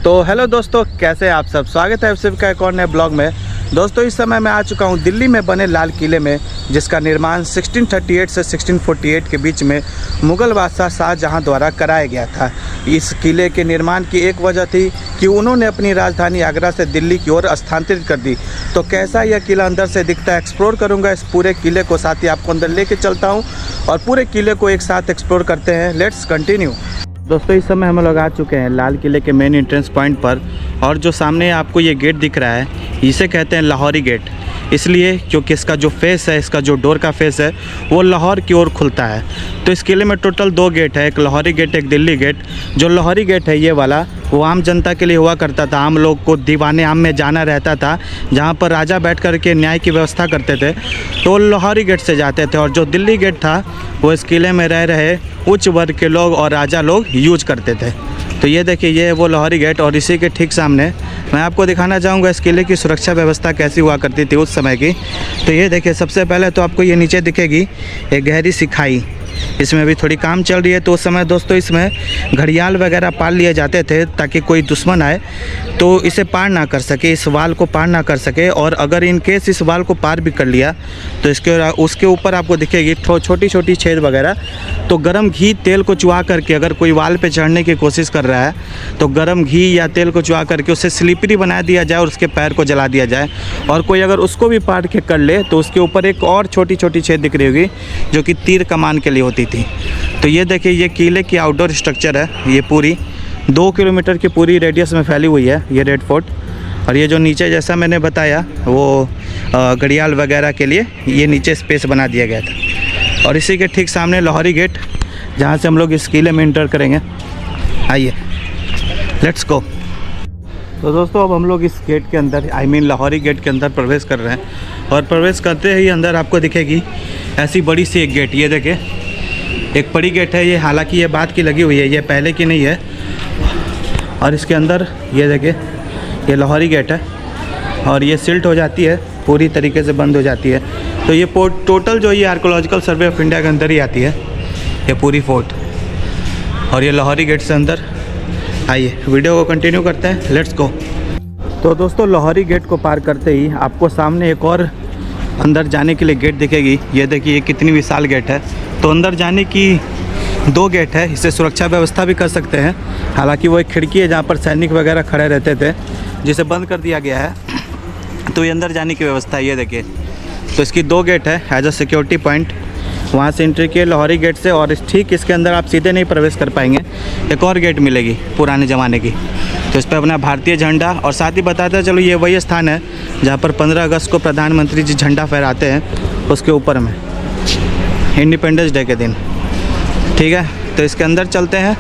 तो हेलो दोस्तों, कैसे आप सब। स्वागत है एफसीएफ का एक और नए ब्लॉग में। दोस्तों इस समय मैं आ चुका हूं दिल्ली में बने लाल किले में, जिसका निर्माण 1638 से 1648 के बीच में मुग़ल बादशाह शाहजहां द्वारा कराया गया था। इस किले के निर्माण की एक वजह थी कि उन्होंने अपनी राजधानी आगरा से दिल्ली की ओर स्थानांतरित कर दी। तो कैसा यह किला अंदर से दिखता है, एक्सप्लोर करूँगा इस पूरे किले को, साथ ही आपको अंदर लेके चलता हूँ और पूरे किले को एक साथ एक्सप्लोर करते हैं। Let's continue. दोस्तों इस समय हम लोग आ चुके हैं लाल किले के मेन एंट्रेंस पॉइंट पर, और जो सामने आपको ये गेट दिख रहा है इसे कहते हैं लाहौरी गेट, इसलिए क्योंकि इसका जो फेस है, इसका जो डोर का फेस है वो लाहौर की ओर खुलता है। तो इस किले में टोटल 2 गेट है, एक लाहौरी गेट एक दिल्ली गेट। जो लाहौरी गेट है ये वाला, वो आम जनता के लिए हुआ करता था, आम लोग को दीवाने आम में जाना रहता था, जहाँ पर राजा बैठ कर के न्याय की व्यवस्था करते थे, तो लाहौरी गेट से जाते थे। और जो दिल्ली गेट था वो इस किले में रह रहे उच्च वर्ग के लोग और राजा लोग यूज करते थे। तो ये देखिए, ये है वो लाहौरी गेट, और इसी के ठीक सामने मैं आपको दिखाना चाहूँगा इस किले की सुरक्षा व्यवस्था कैसी हुआ करती थी उस समय की। तो ये देखिए, सबसे पहले तो आपको ये नीचे दिखेगी एक गहरी सी खाई, इसमें अभी थोड़ी काम चल रही है। तो उस समय दोस्तों इसमें घड़ियाल वगैरह पाल लिए जाते थे ताकि कोई दुश्मन आए तो इसे पार ना कर सके, इस वाल को पार ना कर सके। और अगर इन केस इस वाल को पार भी कर लिया तो उसके ऊपर आपको दिखेगी छोटी छोटी छेद वगैरह। तो गर्म घी तेल को चुहा करके अगर कोई वाल पे चढ़ने की कोशिश कर रहा है तो गर्म घी या तेल को चुहा करके उसे स्लिपरी बना दिया जाए और उसके पैर को जला दिया जाए। और कोई अगर उसको भी पार के कर ले तो उसके ऊपर एक और छोटी छोटी छेद दिख रही होगी जो कि तीर कमान के लिए होती थी। तो ये देखिए, ये किले की आउटडोर स्ट्रक्चर है, ये पूरी 2 किलोमीटर की पूरी रेडियस में फैली हुई है ये रेड फोर्ट। और ये जो नीचे जैसा मैंने बताया वो घड़ियाल वगैरह के लिए ये नीचे स्पेस बना दिया गया था। और इसी के ठीक सामने लाहौरी गेट, जहाँ से हम लोग इस किले में इंटर करेंगे। आइए लेट्स गो। तो दोस्तों अब हम लोग इस गेट के अंदर, लाहौरी गेट के अंदर प्रवेश कर रहे हैं। और प्रवेश करते ही अंदर आपको दिखेगी ऐसी बड़ी सी एक गेट, ये देखिए एक बड़ी गेट है ये, हालांकि ये बाद की लगी हुई है, ये पहले की नहीं है। और इसके अंदर ये देखिए, ये लाहौरी गेट है और ये सिल्ट हो जाती है, पूरी तरीके से बंद हो जाती है। तो ये टोटल जो ये आर्कोलॉजिकल सर्वे ऑफ इंडिया के अंदर ही आती है ये पूरी फोर्ट। और ये लाहौरी गेट से अंदर। आइए वीडियो को कंटिन्यू करते हैं, लेट्स गो। तो दोस्तों लाहौरी गेट को पार करते ही आपको सामने एक और अंदर जाने के लिए गेट दिखेगी। ये देखिए ये कितनी विशाल गेट है। तो अंदर जाने की 2 गेट है, इससे सुरक्षा व्यवस्था भी कर सकते हैं। हालांकि वो एक खिड़की है जहाँ पर सैनिक वगैरह खड़े रहते थे, जिसे बंद कर दिया गया है। तो ये अंदर जाने की व्यवस्था है, ये देखिए। तो इसकी 2 गेट है एज अ सिक्योरिटी पॉइंट, वहाँ से एंट्री किए लाहौरी गेट से। और ठीक इसके अंदर आप सीधे नहीं प्रवेश कर पाएंगे, एक और गेट मिलेगी पुराने ज़माने की। तो इस पर अपना भारतीय झंडा, और साथ ही बताते चलो ये वही स्थान है जहाँ पर 15 अगस्त को प्रधानमंत्री जी झंडा फहराते हैं, उसके ऊपर में इंडिपेंडेंस डे के दिन। ठीक है, तो इसके अंदर चलते हैं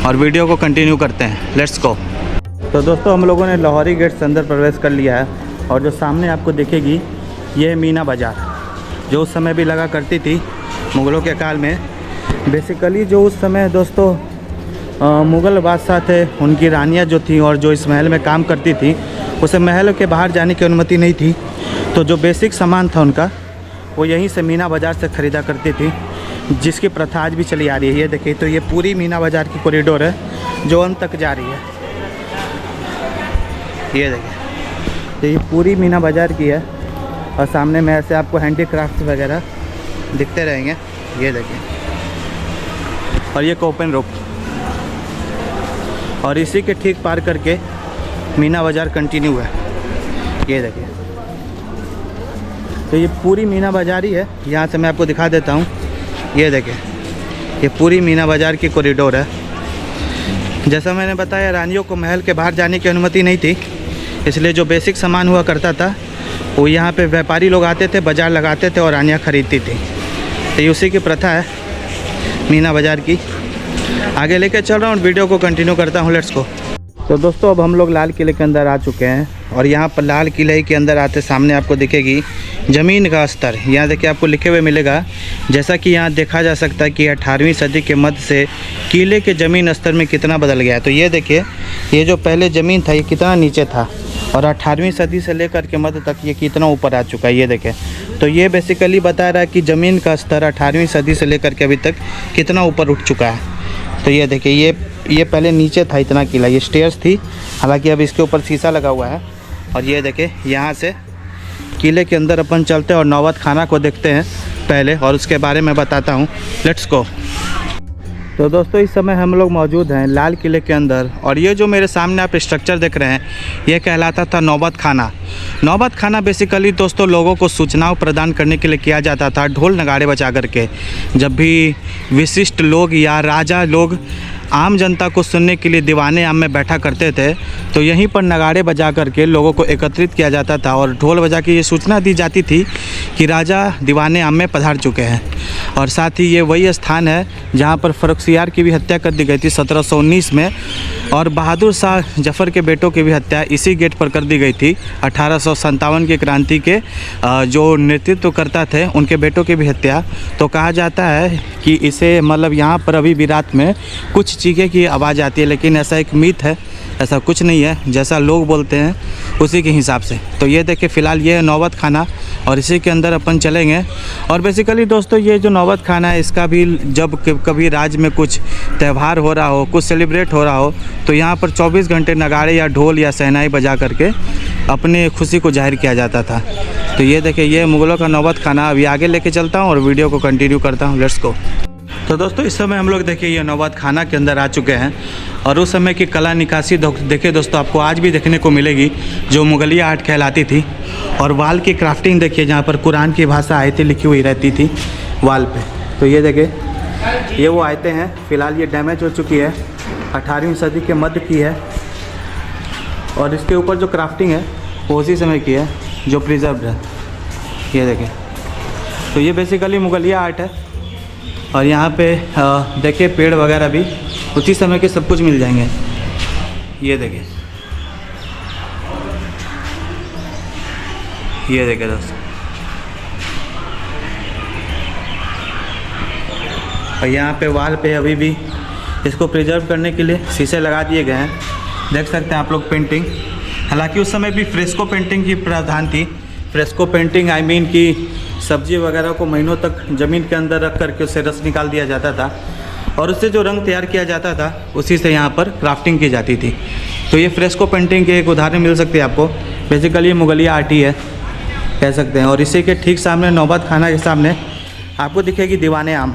और वीडियो को कंटिन्यू करते हैं, लेट्स गो। तो दोस्तों हम लोगों ने लाहौरी गेट से अंदर प्रवेश कर लिया है। और जो सामने आपको दिखेगी ये मीना बाज़ार, जो उस समय भी लगा करती थी मुग़लों के काल में। बेसिकली जो उस समय दोस्तों मुग़ल बादशाह थे, उनकी रानियाँ जो थी और जो इस महल में काम करती थी, उसे महल के बाहर जाने की अनुमति नहीं थी। तो जो बेसिक सामान था उनका वो यहीं से मीना बाज़ार से ख़रीदा करती थी, जिसकी प्रथा आज भी चली आ रही है। ये देखिए, तो ये पूरी मीना बाज़ार की कॉरिडोर है जो अंत तक जा रही है। ये देखिए, तो ये पूरी मीना बाज़ार की है। और सामने में ऐसे आपको हैंडीक्राफ्ट वगैरह दिखते रहेंगे, ये देखिए। और ये ओपन रोप, और इसी के ठीक पार करके मीना बाज़ार कंटिन्यू है, ये देखिए। तो ये पूरी मीना बाज़ार ही है, यहाँ से मैं आपको दिखा देता हूँ। ये देखिए, ये पूरी मीना बाज़ार की कॉरिडोर है। जैसा मैंने बताया, रानियों को महल के बाहर जाने की अनुमति नहीं थी, इसलिए जो बेसिक सामान हुआ करता था वो यहाँ पे व्यापारी लोग आते थे, बाज़ार लगाते थे और रानियाँ ख़रीदती थी। तो ये उसी की प्रथा है मीना बाज़ार की। आगे लेके चल रहा हूँ, वीडियो को कंटिन्यू करता हूँ, लेट्स गो। तो दोस्तों अब हम लोग लाल किले के अंदर आ चुके हैं। और यहाँ पर लाल किले के अंदर आते सामने आपको दिखेगी ज़मीन का स्तर। यहाँ देखिए आपको लिखे हुए मिलेगा, जैसा कि यहाँ देखा जा सकता है कि 18वीं सदी के मध्य से किले के ज़मीन स्तर में कितना बदल गया है। तो ये देखिए, ये जो पहले ज़मीन था ये कितना नीचे था, और 18वीं सदी से लेकर के मध्य तक ये कितना ऊपर आ चुका है, ये देखें। तो ये बेसिकली बता रहा है कि ज़मीन का स्तर 18वीं सदी से लेकर के अभी तक कितना ऊपर उठ चुका है। तो ये देखिए, ये पहले नीचे था इतना किला, ये स्टेयर्स थी हालांकि अब इसके ऊपर शीशा लगा हुआ है। और ये देखिए यहाँ से किले के अंदर अपन चलते हैं और नौबत खाना को देखते हैं पहले, और उसके बारे में बताता हूँ। Let's go. तो दोस्तों इस समय हम लोग मौजूद हैं लाल किले के अंदर, और ये जो मेरे सामने आप स्ट्रक्चर देख रहे हैं ये कहलाता था नौबत खाना। नौबत खाना बेसिकली दोस्तों लोगों को सूचनाओं प्रदान करने के लिए किया जाता था, ढोल नगाड़े बजा करके। जब भी विशिष्ट लोग या राजा लोग आम जनता को सुनने के लिए दीवाने आम में बैठा करते थे, तो यहीं पर नगाड़े बजा करके लोगों को एकत्रित किया जाता था और ढोल बजा के ये सूचना दी जाती थी कि राजा दीवाने आम में पधार चुके हैं। और साथ ही ये वही स्थान है जहाँ पर फर्रुखसियार की भी हत्या कर दी गई थी 1719 में, और बहादुर शाह जफ़र के बेटों की भी हत्या इसी गेट पर कर दी गई थी। 1857 की क्रांति के जो नेतृत्व करता थे उनके बेटों की भी हत्या। तो कहा जाता है कि इसे मतलब यहाँ पर अभी भी रात में कुछ चीखे की आवाज़ आती है, लेकिन ऐसा एक मिथ है, ऐसा कुछ नहीं है, जैसा लोग बोलते हैं उसी के हिसाब से। तो ये देखिए फ़िलहाल ये है नौबत खाना, और इसी के अंदर अपन चलेंगे। और बेसिकली दोस्तों ये जो नौबत खाना है इसका भी जब कभी राज्य में कुछ त्यौहार हो रहा हो, कुछ सेलिब्रेट हो रहा हो, तो यहाँ पर 24 घंटे नगाड़े या ढोल या शहनाई बजा करके अपने खुशी को जाहिर किया जाता था। तो ये देखिए ये मुग़लों का नौबत खाना। अभी आगे लेके चलता हूँ और वीडियो को कंटिन्यू करता हूँ। Let's go. तो दोस्तों इस समय हम लोग देखिए ये नौबत खाना के अंदर आ चुके हैं, और उस समय की कला निकासी देखिए दोस्तों आपको आज भी देखने को मिलेगी जो मुगलिया आर्ट कहलाती थी। और वाल की क्राफ्टिंग देखिए जहाँ पर कुरान की भाषा आयतें लिखी हुई रहती थी वाल पे। तो ये देखिए ये वो आयतें हैं। फ़िलहाल ये डैमेज हो चुकी है, 18वीं सदी के मध्य की है, और इसके ऊपर जो क्राफ्टिंग है वो उसी समय की है जो प्रिजर्व्ड है। ये देखिए तो ये बेसिकली मुगलिया आर्ट है। और यहाँ पे देखिए पेड़ वगैरह भी उसी समय के सब कुछ मिल जाएंगे। ये देखिए दोस्तों, और यहाँ पे वाल पे अभी भी इसको प्रिजर्व करने के लिए शीशे लगा दिए गए हैं। देख सकते हैं आप लोग पेंटिंग। हालांकि उस समय भी फ्रेस्को पेंटिंग की प्रावधान थी। फ्रेस्को पेंटिंग आई मीन कि सब्जी वगैरह को महीनों तक ज़मीन के अंदर रख करके उससे रस निकाल दिया जाता था, और उससे जो रंग तैयार किया जाता था उसी से यहाँ पर क्राफ्टिंग की जाती थी। तो ये फ्रेस्को पेंटिंग के एक उदाहरण मिल सकती है आपको। बेसिकली ये मुगलिया आर्ट ही है कह सकते हैं। और इसी के ठीक सामने नौबत खाना के सामने आपको दिखेगी दीवाने आम।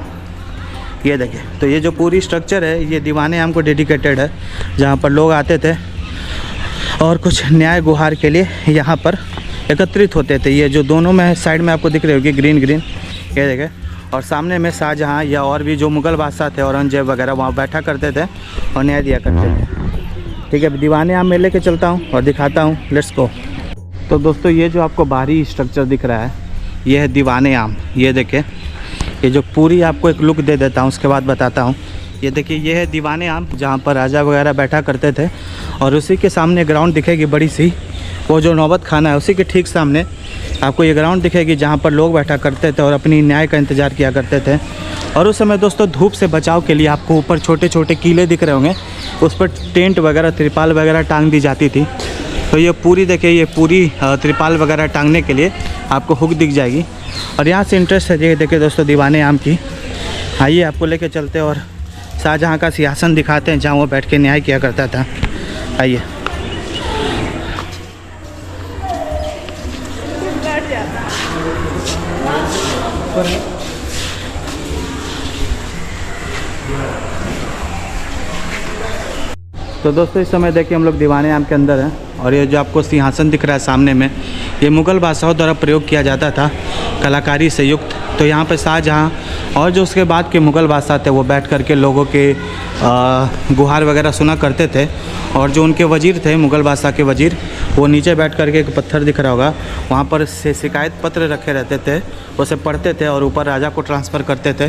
ये देखिए तो ये जो पूरी स्ट्रक्चर है ये दीवाने आम को डेडिकेटेड है, जहाँ पर लोग आते थे और कुछ न्याय गुहार के लिए यहाँ पर एकत्रित होते थे। ये जो दोनों में साइड में आपको दिख रही होगी ग्रीन ग्रीन, ये देखें। और सामने में शाहजहाँ या और भी जो मुग़ल बादशाह थे औरंगजेब वगैरह वहाँ बैठा करते थे और न्याय दिया करते थे। ठीक है, दीवाने आम में लेके चलता हूँ और दिखाता हूँ। Let's go. तो दोस्तों ये जो आपको बाहरी स्ट्रक्चर दिख रहा है ये है दीवाने आम। ये देखें, ये जो पूरी आपको एक लुक दे देता हूँ उसके बाद बताता हूँ। ये देखिए ये है दीवाने आम जहाँ पर राजा वगैरह बैठा करते थे, और उसी के सामने ग्राउंड दिखेगी बड़ी सी, वो जो नौबत खाना है उसी के ठीक सामने आपको ये ग्राउंड दिखेगी जहाँ पर लोग बैठा करते थे और अपनी न्याय का इंतज़ार किया करते थे। और उस समय दोस्तों धूप से बचाव के लिए आपको ऊपर छोटे छोटे कीले दिख रहे होंगे, उस पर टेंट वगैरह त्रिपाल वगैरह टांग दी जाती थी। तो ये पूरी देखिए ये पूरी त्रिपाल वगैरह टांगने के लिए आपको हुक दिख जाएगी। और यहाँ से इंटरेस्ट है ये देखिए दोस्तों दीवाने आम की। आइए आपको लेके चलते और शाहजहाँ का सिंहासन दिखाते हैं जहाँ वो बैठ के न्याय किया करता था। आइए। तो दोस्तों इस समय देखिए हम लोग दीवाने आम के अंदर हैं, और ये जो आपको सिंहासन दिख रहा है सामने में ये मुग़ल बादशाहों द्वारा प्रयोग किया जाता था कलाकारी से युक्त। तो यहाँ पर शाहजहाँ और जो उसके बाद के मुग़ल बादशाह थे वो बैठ कर के लोगों के गुहार वगैरह सुना करते थे। और जो उनके वज़ीर थे मुग़ल बादशाह के वज़ीर, वो नीचे बैठ कर के एक पत्थर दिख रहा होगा वहाँ पर से शिकायत पत्र रखे रहते थे, उसे पढ़ते थे और ऊपर राजा को ट्रांसफ़र करते थे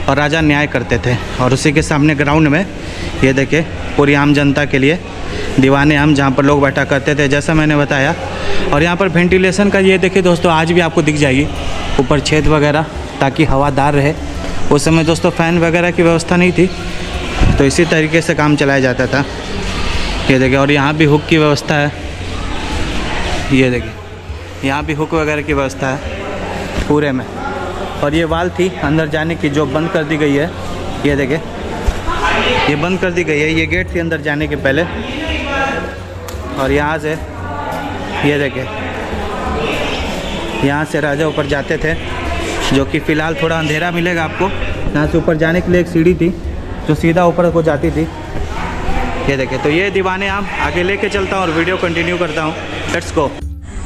और राजा न्याय करते थे। और उसी के सामने ग्राउंड में ये देखिए पूरी आम जनता के लिए दीवाने आम जहाँ पर लोग बैठा करते थे जैसा मैंने बताया। और यहाँ पर वेंटिलेशन का ये देखिए दोस्तों आज भी आपको दिख जाएगी ऊपर छेद वगैरह ताकि हवादार रहे। उस समय दोस्तों फ़ैन वगैरह की व्यवस्था नहीं थी, तो इसी तरीके से काम चलाया जाता था। ये देखिए और यहाँ भी हुक की व्यवस्था है। ये देखिए यहाँ भी हुक वगैरह की व्यवस्था है पूरे में। और ये वाल थी अंदर जाने की जो बंद कर दी गई है। ये देखिए ये बंद कर दी गई है, ये गेट थी अंदर जाने के पहले। और यहाँ से ये देखिए, यहाँ से राजा ऊपर जाते थे, जो कि फ़िलहाल थोड़ा अंधेरा मिलेगा आपको। यहाँ से ऊपर जाने के लिए एक सीढ़ी थी जो सीधा ऊपर को जाती थी। ये देखिए, तो ये दीवाने आम आगे लेके चलता हूँ और वीडियो कंटिन्यू करता हूँ। Let's go.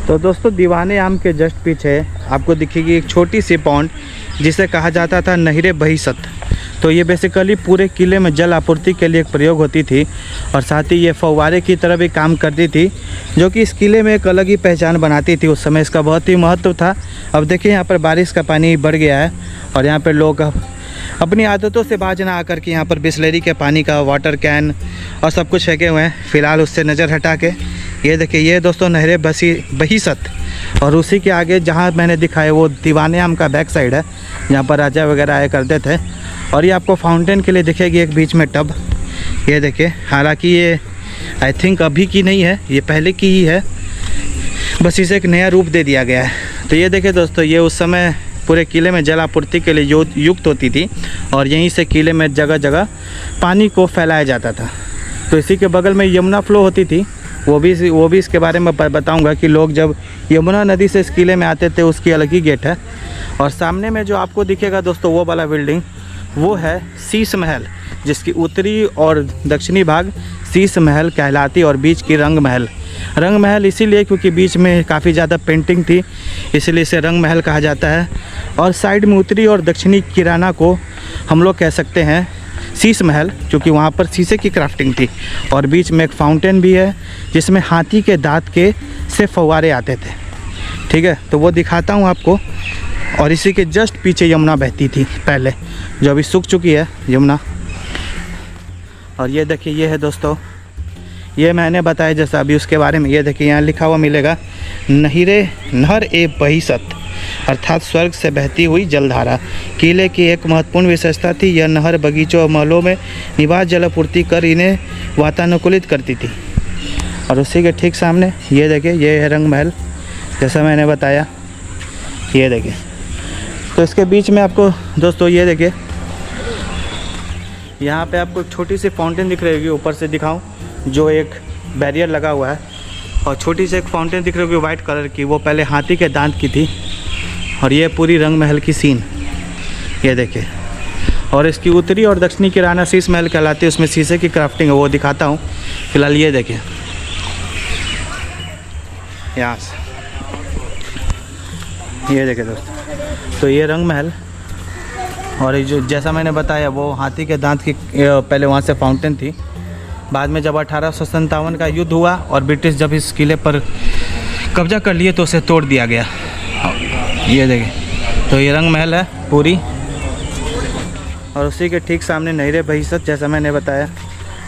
तो दोस्तों, दीवाने आम के जस्ट पीछे आपको दिखेगी एक छोटी सी पॉन्ड जिसे कहा जाता था नहरे बहिसत। तो ये बेसिकली पूरे किले में जल आपूर्ति के लिए एक प्रयोग होती थी और साथ ही ये फव्वारे की तरह भी काम करती थी, जो कि इस किले में एक अलग ही पहचान बनाती थी। उस समय इसका बहुत ही महत्व था। अब देखिए, यहाँ पर बारिश का पानी बढ़ गया है और यहाँ पर लोग अपनी आदतों से बाज ना आकर के यहाँ पर बिस्लेरी के पानी का वाटर कैन और सब कुछ फेंके हुए हैं। फ़िलहाल उससे नज़र हटा के ये देखिए, ये दोस्तों नहरे बहिसत। और उसी के आगे जहाँ मैंने दिखाया वो दीवाने आम का बैक साइड है, जहाँ पर राजा वगैरह आया करते थे। और ये आपको फाउंटेन के लिए दिखेगी एक बीच में टब। ये देखिए, हालांकि ये आई थिंक अभी की नहीं है, ये पहले की ही है, बस इसे एक नया रूप दे दिया गया है। तो ये देखिए दोस्तों, ये उस समय पूरे किले में जल आपूर्ति के लिए युक्त होती थी और यहीं से किले में जगह जगह पानी को फैलाया जाता था। तो इसी के बगल में यमुना फ्लो होती थी, वो भी इसके बारे में बताऊंगा कि लोग जब यमुना नदी से इस किले में आते थे उसकी अलग ही गेट है। और सामने में जो आपको दिखेगा दोस्तों वो वाला बिल्डिंग, वो है शीश महल, जिसकी उत्तरी और दक्षिणी भाग शीश महल कहलाती और बीच की रंग महल। रंग महल इसीलिए क्योंकि बीच में काफ़ी ज़्यादा पेंटिंग थी, इसलिए इसे रंग महल कहा जाता है। और साइड में उत्तरी और दक्षिणी किराना को हम लोग कह सकते हैं शीश महल, क्योंकि वहाँ पर शीशे की क्राफ्टिंग थी। और बीच में एक फाउंटेन भी है जिसमें हाथी के दांत के से फव्वारे आते थे। ठीक है, तो वो दिखाता हूँ आपको। और इसी के जस्ट पीछे यमुना बहती थी पहले, जो अभी सूख चुकी है यमुना। और ये देखिए, ये है दोस्तों, ये मैंने बताया जैसा अभी उसके बारे में। ये देखिए, यहाँ लिखा हुआ मिलेगा नहर ए बहिसत, अर्थात स्वर्ग से बहती हुई जलधारा। किले की एक महत्वपूर्ण विशेषता थी, यह नहर बगीचों और महलों में निवास जल आपूर्ति कर इन्हें वातानुकूलित करती थी। और उसी के ठीक सामने ये देखिए, ये है रंग महल, जैसा मैंने बताया। ये देखिए, तो इसके बीच में आपको दोस्तों ये देखिए, यहाँ पे आपको एक छोटी सी फाउंटेन दिख रही होगी, ऊपर से दिखाऊं, जो एक बैरियर लगा हुआ है। और छोटी सी एक फाउंटेन दिख रही होगी वाइट कलर की, वो पहले हाथी के दांत की थी। और ये पूरी रंग महल की सीन ये देखिए। और इसकी उत्तरी और दक्षिणी किराना शीश महल कहलाती है, उसमें शीशे की क्राफ्टिंग है, वो दिखाता हूँ। फिलहाल ये देखिए, यहाँ से ये देखिए दोस्तों, तो ये रंग महल। और जो जैसा मैंने बताया वो हाथी के दांत की पहले वहाँ से फाउंटेन थी। बाद में जब 1857 का युद्ध हुआ और ब्रिटिश जब इस किले पर कब्जा कर लिए तो उसे तोड़ दिया गया। ये देखिए, तो ये रंग महल है पूरी। और उसी के ठीक सामने नहरे बहिसत, जैसा मैंने बताया।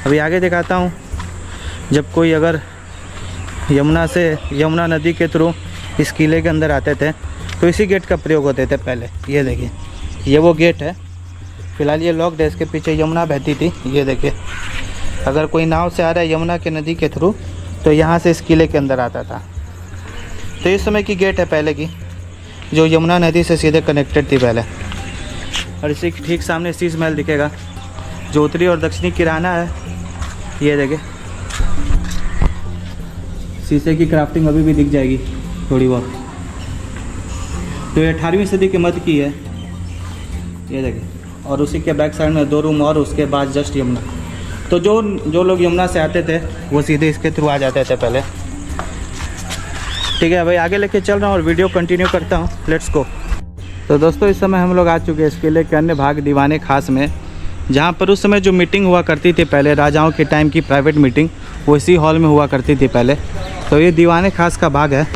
अभी आगे दिखाता हूँ। जब कोई अगर यमुना नदी के थ्रू इस किले के अंदर आते थे तो इसी गेट का प्रयोग होते थे पहले। ये देखिए, ये वो गेट है। फिलहाल ये लॉक्ड है, इसके पीछे यमुना बहती थी। ये देखिए, अगर कोई नाव से आ रहा है यमुना के नदी के थ्रू तो यहाँ से इस किले के अंदर आता था। तो इस समय की गेट है पहले की, जो यमुना नदी से सीधे कनेक्टेड थी पहले। और इसी के ठीक सामने शीश महल दिखेगा, जो उत्तरी और दक्षिणी किराना है। ये देखिए, शीशे की क्राफ्टिंग अभी भी दिख जाएगी थोड़ी बहुत। तो ये 18वीं सदी के मध्य की है। ये देखिए, और उसी के बैक साइड में 2 रूम और उसके बाद जस्ट यमुना। तो जो लोग यमुना से आते थे वो सीधे इसके थ्रू आ जाते थे पहले। ठीक है भाई, आगे लेके चल रहा हूँ और वीडियो कंटिन्यू करता हूँ। Let's go. तो दोस्तों, इस समय हम लोग आ चुके हैं इस किले के अन्य भाग दीवाने खास में, जहाँ पर उस समय जो मीटिंग हुआ करती थी पहले, राजाओं के टाइम की प्राइवेट मीटिंग, वो इसी हॉल में हुआ करती थी पहले। तो ये दीवाने खास का भाग है।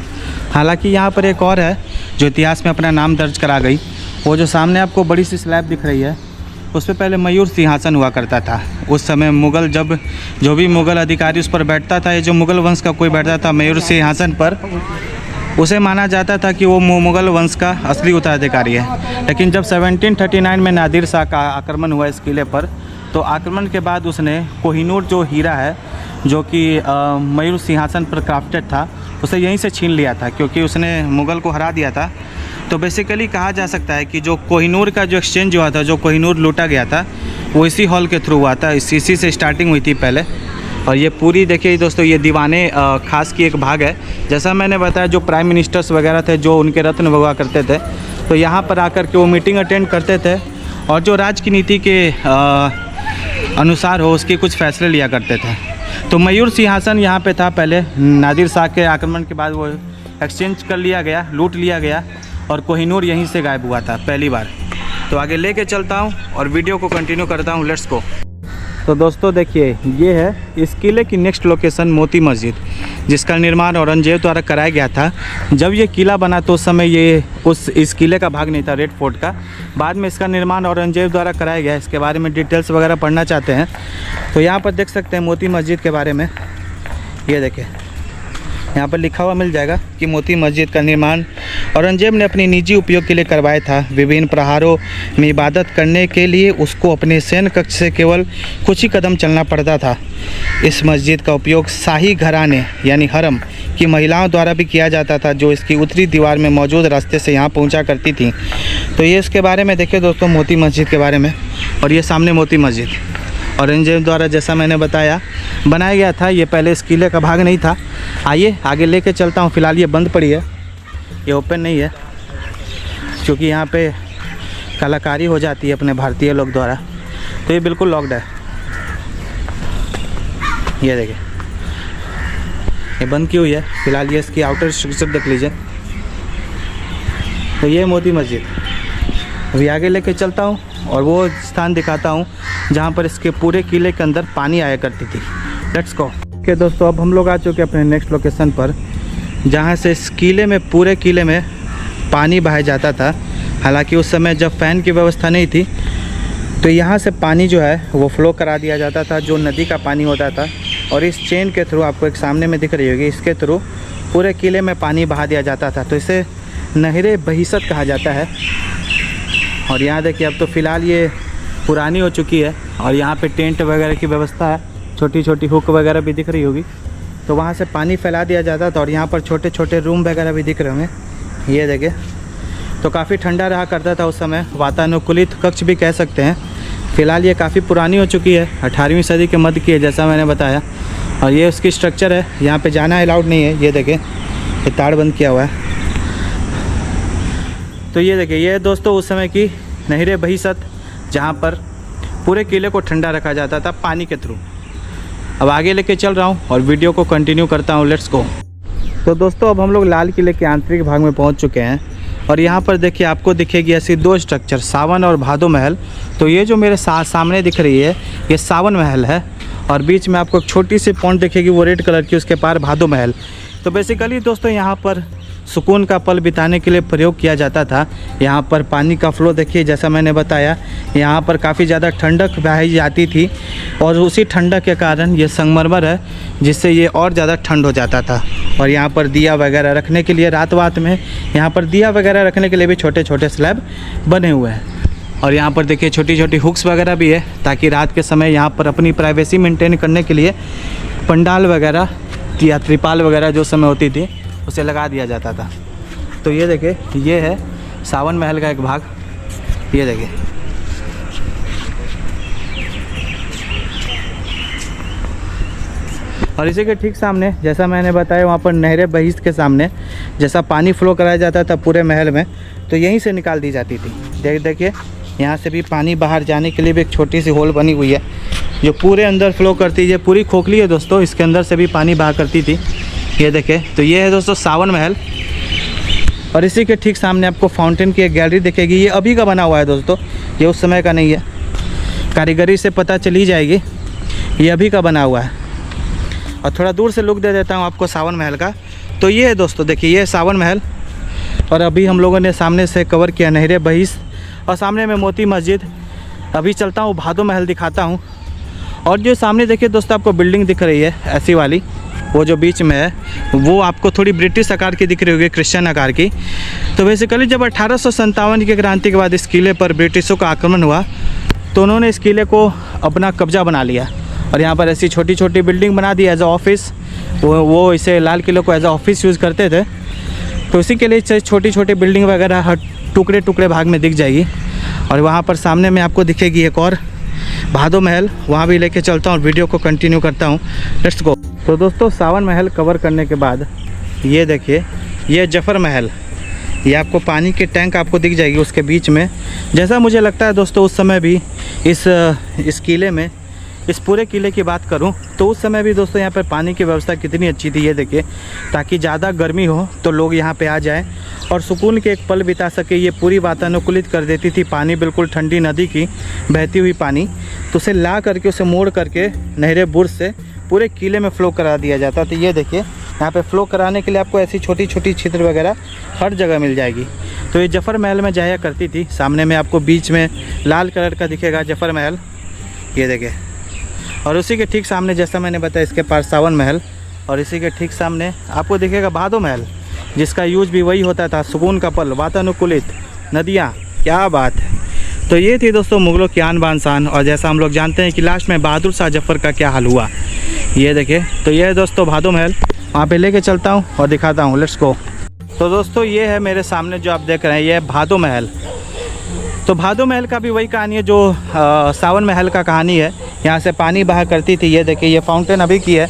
हालांकि यहाँ पर एक और है जो इतिहास में अपना नाम दर्ज करा गई। वो जो सामने आपको बड़ी सी स्लैब दिख रही है, उस पर पहले मयूर सिंहासन हुआ करता था। उस समय मुग़ल जो भी मुग़ल अधिकारी उस पर बैठता था, ये जो मुग़ल वंश का कोई बैठता था मयूर सिंहासन पर, उसे माना जाता था कि वो मुग़ल वंश का असली उत्तराधिकारी है। लेकिन जब 1739 में नादिर शाह का आक्रमण हुआ इस किले पर, तो आक्रमण के बाद उसने कोहिनूर जो हीरा है, जो कि मयूर सिंहासन पर क्राफ्टेड था, उसे यहीं से छीन लिया था, क्योंकि उसने मुग़ल को हरा दिया था। तो बेसिकली कहा जा सकता है कि जो कोहिनूर का जो एक्सचेंज हुआ था, जो कोहिनूर लूटा गया था, वो इसी हॉल के थ्रू हुआ था। इसी से स्टार्टिंग हुई थी पहले। और ये पूरी देखिए दोस्तों, ये दीवाने खास की एक भाग है। जैसा मैंने बताया, जो प्राइम मिनिस्टर्स वगैरह थे, जो उनके रत्न हुआ करते थे, तो यहाँ पर आकर के वो मीटिंग अटेंड करते थे और जो राज की नीति के अनुसार हो उसके कुछ फैसले लिया करते थे। तो मयूर सिंहासन यहाँ पे था पहले, नादिर शाह के आक्रमण के बाद वो एक्सचेंज कर लिया गया, लूट लिया गया और कोहिनूर यहीं से गायब हुआ था पहली बार। तो आगे लेके चलता हूँ और वीडियो को कंटिन्यू करता हूँ, लेट्स गो। तो दोस्तों देखिए, ये है इस किले की नेक्स्ट लोकेशन मोती मस्जिद, जिसका निर्माण औरंगजेब द्वारा कराया गया था। जब ये किला बना तो उस समय ये इस किले का भाग नहीं था, रेड फोर्ट का। बाद में इसका निर्माण औरंगजेब द्वारा कराया गया। इसके बारे में डिटेल्स वगैरह पढ़ना चाहते हैं तो यहाँ पर देख सकते हैं मोती मस्जिद के बारे में। ये देखें, यहाँ पर लिखा हुआ मिल जाएगा कि मोती मस्जिद का निर्माण औरंगजेब ने अपनी निजी उपयोग के लिए करवाया था। विभिन्न प्रहारों में इबादत करने के लिए उसको अपने सैन्य कक्ष से केवल कुछ ही कदम चलना पड़ता था। इस मस्जिद का उपयोग शाही घराने यानी हरम की महिलाओं द्वारा भी किया जाता था, जो इसकी उत्तरी दीवार में मौजूद रास्ते से यहाँ पहुँचा करती थी। तो ये इसके बारे में देखिए दोस्तों, मोती मस्जिद के बारे में। और ये सामने मोती मस्जिद औरंगजेब द्वारा, जैसा मैंने बताया, बनाया गया था। ये पहले इस किले का भाग नहीं था। आइए आगे लेके चलता हूँ। फ़िलहाल ये बंद पड़ी है, ये ओपन नहीं है, क्योंकि यहाँ पे कलाकारी हो जाती है अपने भारतीय लोग द्वारा, तो ये बिल्कुल लॉक्ड है। ये देखिए, ये बंद की हुई है फ़िलहाल। ये इसकी आउटर स्ट्रक्चर देख लीजिए। तो ये मोती मस्जिद। अभी आगे लेके चलता हूँ और वो स्थान दिखाता हूँ जहाँ पर इसके पूरे किले के अंदर पानी आया करती थी। Let's go. ओके दोस्तों, अब हम लोग आ चुके हैं अपने नेक्स्ट लोकेशन पर, जहाँ से इस किले में, पूरे किले में पानी बहाया जाता था। हालांकि उस समय जब फ़ैन की व्यवस्था नहीं थी, तो यहाँ से पानी जो है वो फ्लो करा दिया जाता था, जो नदी का पानी होता था। और इस चेन के थ्रू, आपको एक सामने में दिख रही होगी, इसके थ्रू पूरे किले में पानी बहा दिया जाता था। तो इसे नहरे बहिसत कहा जाता है। और यहाँ देखिए, अब तो फ़िलहाल ये पुरानी हो चुकी है और यहाँ पे टेंट वगैरह की व्यवस्था है, छोटी छोटी हुक वगैरह भी दिख रही होगी। तो वहाँ से पानी फैला दिया जाता था और यहाँ पर छोटे छोटे रूम वगैरह भी दिख रहे होंगे। ये देखिए, तो काफ़ी ठंडा रहा करता था उस समय, वातानुकूलित कक्ष भी कह सकते हैं। फ़िलहाल ये काफ़ी पुरानी हो चुकी है, 18वीं सदी के मध्य की है, जैसा मैंने बताया। और ये उसकी स्ट्रक्चर है, यहाँ पे जाना अलाउड नहीं है। ये देखें, ये तार बंद किया हुआ है। तो ये देखिए, ये दोस्तों उस समय की नहरे बहिसत, जहाँ पर पूरे किले को ठंडा रखा जाता था पानी के थ्रू। अब आगे लेके चल रहा हूँ और वीडियो को कंटिन्यू करता हूँ, लेट्स गो। तो दोस्तों, अब हम लोग लाल किले के आंतरिक भाग में पहुँच चुके हैं और यहाँ पर देखिए, आपको दिखेगी ऐसी दो स्ट्रक्चर, सावन और भादो महल। तो ये जो मेरे सामने दिख रही है, ये सावन महल है और बीच में आपको एक छोटी सी पॉइंट दिखेगी, वो रेड कलर की, उसके पार भादो महल। तो बेसिकली दोस्तों, यहाँ पर सुकून का पल बिताने के लिए प्रयोग किया जाता था। यहाँ पर पानी का फ्लो देखिए, जैसा मैंने बताया, यहाँ पर काफ़ी ज़्यादा ठंडक बहाई जाती थी और उसी ठंडक के कारण ये संगमरमर है, जिससे ये और ज़्यादा ठंड हो जाता था। और यहाँ पर दिया वगैरह रखने के लिए, रात में यहाँ पर दिया वगैरह रखने के लिए भी छोटे छोटे स्लैब बने हुए हैं। और यहाँ पर देखिए, छोटी छोटी हुक्स वगैरह भी है, ताकि रात के समय यहाँ पर अपनी प्राइवेसी मेंटेन करने के लिए पंडाल वगैरह या त्रिपाल वगैरह जो समय होती थी, उसे लगा दिया जाता था। तो ये देखिए, ये है सावन महल का एक भाग। ये देखिए, और इसी के ठीक सामने, जैसा मैंने बताया, वहाँ पर नहरे बहिश्त के सामने जैसा पानी फ्लो कराया जाता था पूरे महल में, तो यहीं से निकाल दी जाती थी। देखिए, यहाँ से भी पानी बाहर जाने के लिए भी एक छोटी सी होल बनी हुई है, जो पूरे अंदर फ्लो करती है। पूरी खोखली है दोस्तों, इसके अंदर से भी पानी बहा करती थी। ये देखें, तो ये है दोस्तों सावन महल। और इसी के ठीक सामने आपको फाउंटेन की एक गैलरी दिखेगी। ये अभी का बना हुआ है दोस्तों, ये उस समय का नहीं है, कारीगरी से पता चली जाएगी, ये अभी का बना हुआ है। और थोड़ा दूर से लुक दे देता हूँ आपको सावन महल का। तो ये है दोस्तों, देखिए, ये है सावन महल। और अभी हम लोगों ने सामने से कवर किया नहरे बहिश्त और सामने में मोती मस्जिद। अभी चलता हूँ, भादो महल दिखाता हूँ। और जो सामने देखिए दोस्तों, आपको बिल्डिंग दिख रही है ऐसी वाली, वो जो बीच में है, वो आपको थोड़ी ब्रिटिश आकार की दिख रही होगी, क्रिश्चियन आकार की। तो बेसिकली जब 1857 की क्रांति के बाद इस किले पर ब्रिटिशों का आक्रमण हुआ, तो उन्होंने इस किले को अपना कब्जा बना लिया और यहाँ पर ऐसी छोटी छोटी बिल्डिंग बना दी एज अ ऑफिस। वो इसे लाल किले को एज अ ऑफिस यूज़ करते थे। तो इसी के लिए छोटी छोटी बिल्डिंग वगैरह हर टुकड़े टुकड़े भाग में दिख जाएगी। और वहाँ पर सामने में आपको दिखेगी एक और भादो महल, वहाँ भी लेके चलता हूँ और वीडियो को कंटिन्यू करता हूँ। Let's go. तो दोस्तों सावन महल कवर करने के बाद ये देखिए, ये जफर महल, ये आपको पानी की टैंक आपको दिख जाएगी उसके बीच में। जैसा मुझे लगता है दोस्तों उस समय भी इस किले में, इस पूरे किले की बात करूं तो उस समय भी दोस्तों यहाँ पर पानी की व्यवस्था कितनी अच्छी थी, ये देखिए, ताकि ज़्यादा गर्मी हो तो लोग यहाँ पे आ जाएं और सुकून के एक पल बिता सके। ये पूरी वातानुकूलित कर देती थी, पानी बिल्कुल ठंडी नदी की बहती हुई पानी, तो उसे ला करके उसे मोड़ करके नहरे बुर्ज से पूरे किले में फ़्लो करा दिया जाता। तो ये देखिए, यहाँ पे फ़्लो कराने के लिए आपको ऐसी छोटी छोटी छिद्र वगैरह हर जगह मिल जाएगी। तो ये जफर महल में जाया करती थी। सामने में आपको बीच में लाल कलर का दिखेगा जफर महल, ये देखिए, और उसी के ठीक सामने जैसा मैंने बताया इसके पास सावन महल, और इसी के ठीक सामने आपको दिखेगा भादो महल, जिसका यूज भी वही होता था, सुकून का पल, वातानुकूलित नदियाँ, क्या बात है। तो ये थी दोस्तों मुग़लों की आन बान शान। और जैसा हम लोग जानते हैं कि लास्ट में बहादुर शाह जफ़र का क्या हाल हुआ, ये देखिए। तो ये है दोस्तों भादो महल, वहाँ पे लेके चलता हूँ और दिखाता हूँ। Let's go. तो दोस्तों ये है मेरे सामने जो आप देख रहे हैं, ये है भादो महल। तो भादो महल का भी वही कहानी है जो सावन महल का कहानी है। यहाँ से पानी बहा करती थी, ये देखिए, ये फाउंटेन अभी की है,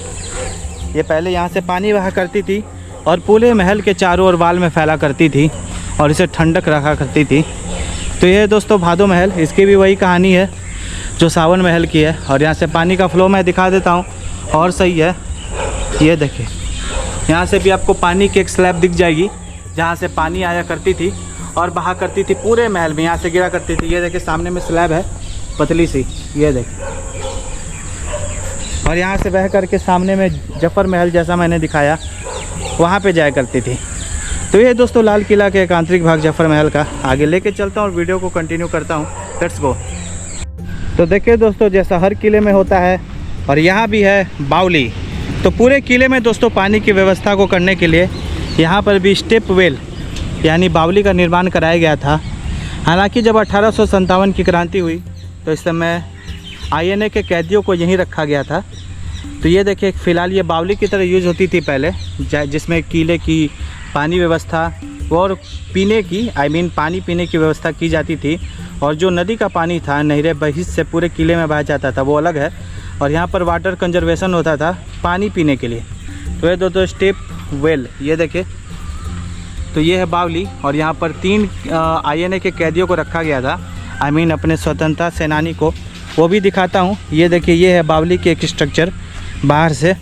ये पहले यहाँ से पानी बहा करती थी और पूरे महल के चारों ओर वाल में फैला करती थी और इसे ठंडक रखा करती थी। तो ये दोस्तों भादो महल, इसकी भी वही कहानी है जो सावन महल की है। और यहाँ से पानी का फ्लो मैं दिखा देता हूँ और सही है, ये देखिए, यहाँ से भी आपको पानी की एक स्लैब दिख जाएगी जहाँ से पानी आया करती थी और बहा करती थी पूरे महल में, यहाँ से गिरा करती थी। ये देखिए सामने में स्लैब है पतली सी, ये देखिए, और यहाँ से बह करके सामने में जफर महल जैसा मैंने दिखाया वहाँ पे जाया करती थी। तो ये दोस्तों लाल किला के एक आंतरिक भाग जफर महल का, आगे लेके चलता हूँ और वीडियो को कंटिन्यू करता हूँ। Let's go. तो देखिए दोस्तों, जैसा हर किले में होता है और यहाँ भी है बावली। तो पूरे किले में दोस्तों पानी की व्यवस्था को करने के लिए यहाँ पर भी स्टेप वेल यानी बावली का निर्माण कराया गया था। हालांकि जब 1857 की क्रांति हुई तो इस समय INA के कैदियों को यहीं रखा गया था। तो ये देखिए, फ़िलहाल ये बावली की तरह यूज़ होती थी पहले, जिसमें किले की पानी व्यवस्था और पीने की पानी पीने की व्यवस्था की जाती थी। और जो नदी का पानी था नहरे बहिस से पूरे किले में बहा जाता था वो अलग है, और यहाँ पर वाटर कंजर्वेशन होता था पानी पीने के लिए। तो ये दोस्तों स्टेप वेल, ये देखिए, तो ये है बावली। और यहाँ पर 3 INA के कैदियों को रखा गया था, अपने स्वतंत्रता सेनानी को, वो भी दिखाता हूँ। ये देखिए, ये है बावली की एक स्ट्रक्चर बाहर से।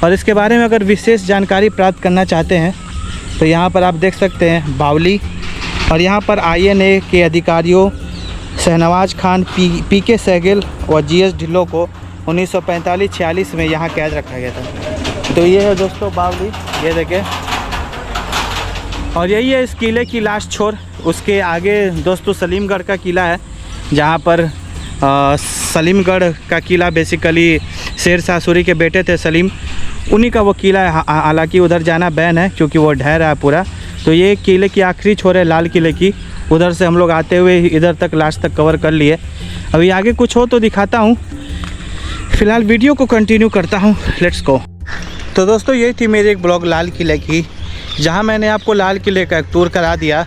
और इसके बारे में अगर विशेष जानकारी प्राप्त करना चाहते हैं तो यहाँ पर आप देख सकते हैं बावली। और यहाँ पर INA के अधिकारियों शहनवाज खान, PK सहगल और GS ढिल्लों को 1945-46 में यहाँ कैद रखा गया था। तो ये है दोस्तों बावली, ये देखें। और यही है इस किले की लास्ट छोर। उसके आगे दोस्तों सलीमगढ़ का किला है, जहाँ पर सलीमगढ़ का किला बेसिकली शेर शाह सूरी के बेटे थे सलीम, उन्हीं का वो किला है। हालांकि उधर जाना बैन है क्योंकि वो ढह रहा है पूरा। तो ये किले की आखिरी छोर है लाल किले की, उधर से हम लोग आते हुए इधर तक लास्ट तक कवर कर लिए। अभी आगे कुछ हो तो दिखाता हूँ, फ़िलहाल वीडियो को कंटिन्यू करता हूँ। Let's go. तो दोस्तों ये थी मेरी एक ब्लॉग लाल किले की, जहाँ मैंने आपको लाल किले का एक टूर करा दिया,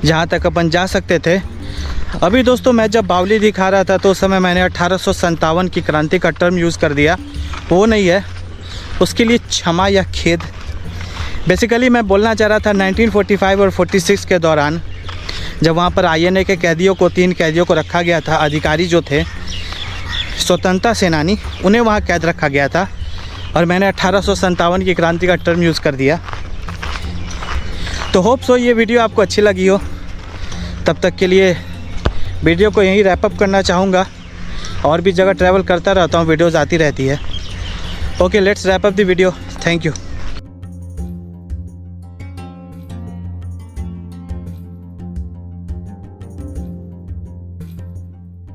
जहाँ तक अपन जा सकते थे। अभी दोस्तों मैं जब बावली दिखा रहा था तो उस समय मैंने 1857 की क्रांति का टर्म यूज़ कर दिया, वो नहीं है, उसके लिए क्षमा या खेद। बेसिकली मैं बोलना चाह रहा था 1945 और 46 के दौरान, जब वहाँ पर INA के कैदियों को, 3 कैदियों को रखा गया था, अधिकारी जो थे स्वतंत्रता सेनानी, उन्हें वहाँ कैद रखा गया था, और मैंने 1857 की क्रांति का टर्म यूज़ कर दिया। तो होप सो ये वीडियो आपको अच्छी लगी हो। तब तक के लिए वीडियो को यहीं रैप अप करना चाहूँगा। और भी जगह ट्रैवल करता रहता हूँ, वीडियोज़ आती रहती है। Okay, let's wrap up the video. Thank you.